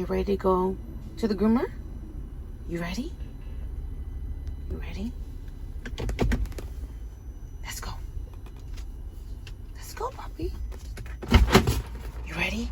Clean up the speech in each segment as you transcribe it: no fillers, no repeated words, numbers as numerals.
ready to go to the groomer? You ready? You ready? Let's go. Let's go, puppy. You ready?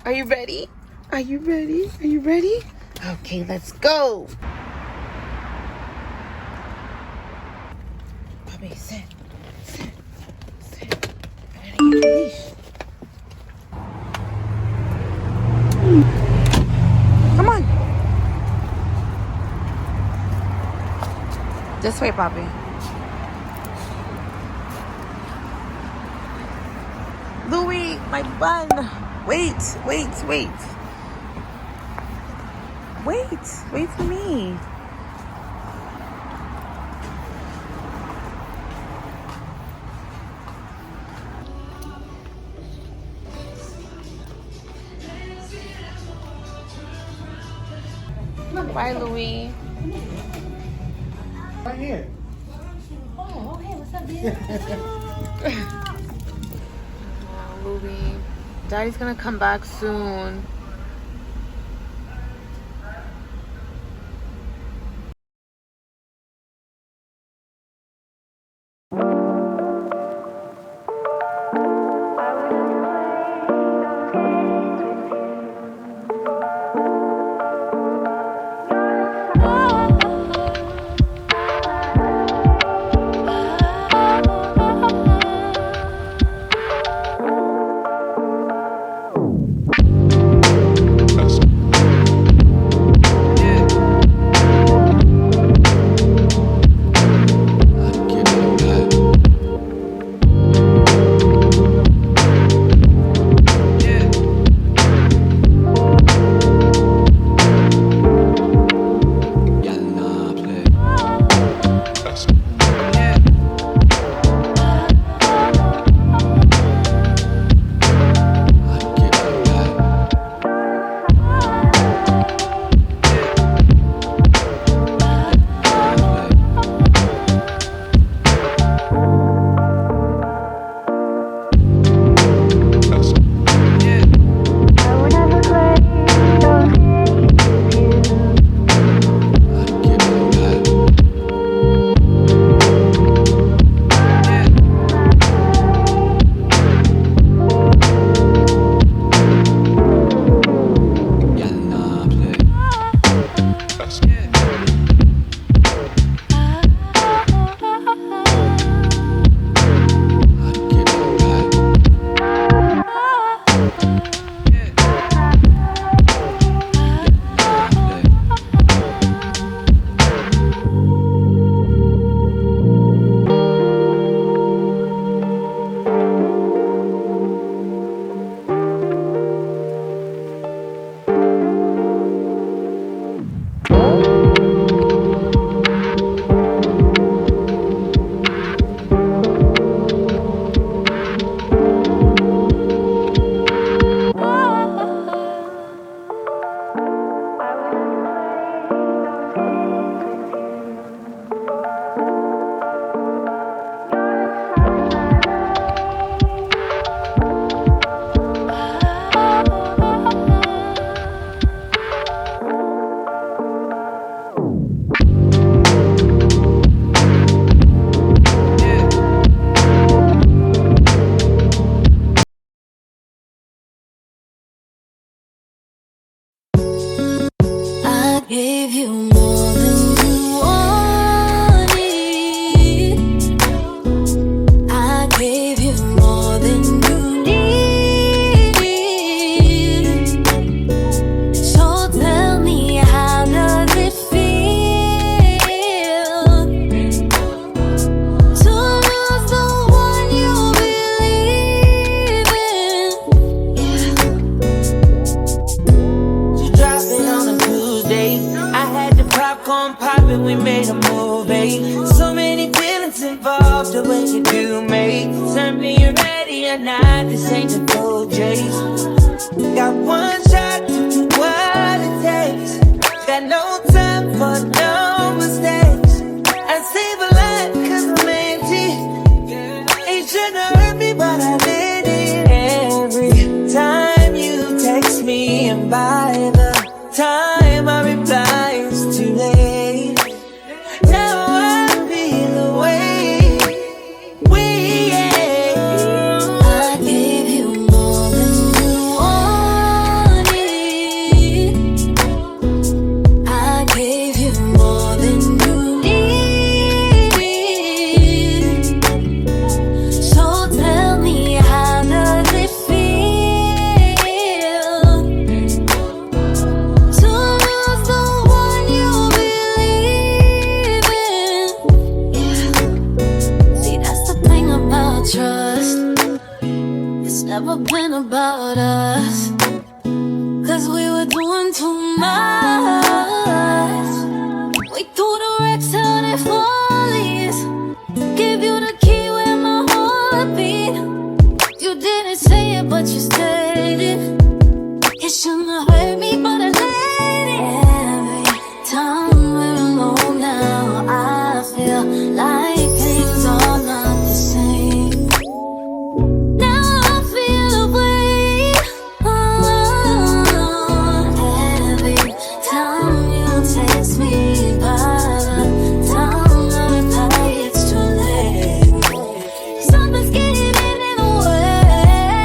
Are you ready? Are you ready? Are you ready? Okay, let's go. Puppy, sit. Sit. Sit. I gotta get your leash. Come on. This way, Poppy. Louie, my bun. Wait. Wait for me. Bye, Louie. Right here. Oh, hey, what's up, dude? Oh, Louie. Daddy's gonna come back soon. Gave you more than you wanted. I gave you more than you needed. So tell me, how does it feel to lose the one you believe in? You dropped it on a Tuesday. I had the popcorn poppin', we made a movie. So many feelings involved, the way you do make. Tell me you're ready or not, this ain't the gold chase. Got one shot to do what it takes. Got no time for no mistakes. I save a lot cause I'm empty. It shouldn't hurt me, but I did it. Every time you never been about us, 'cause we were doing too much. We threw the wrecks out at Follies, gave you the key where my heart beat. You didn't say it, but you said it. It shouldn't have hurt me, but I let it. Every time we're alone now, I feel like things are not the same. Now I feel away. Every time you text me, by the time I reply, it's too late. Something's getting in the way.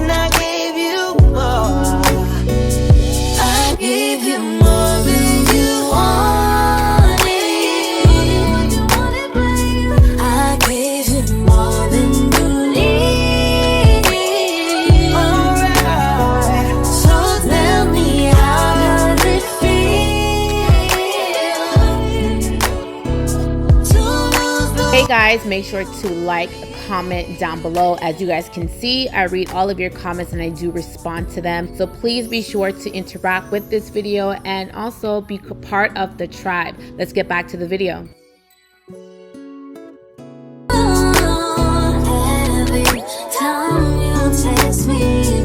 And I gave you more. I gave you more than you wanted. I gave you more than you needed. Alright. So tell me, how does it feel to lose the Hey guys, make sure to like, comment down below. As you guys can see, I read all of your comments and I do respond to them. So please be sure to interact with this video and also be part of the tribe. Let's get back to the video. every time you text me?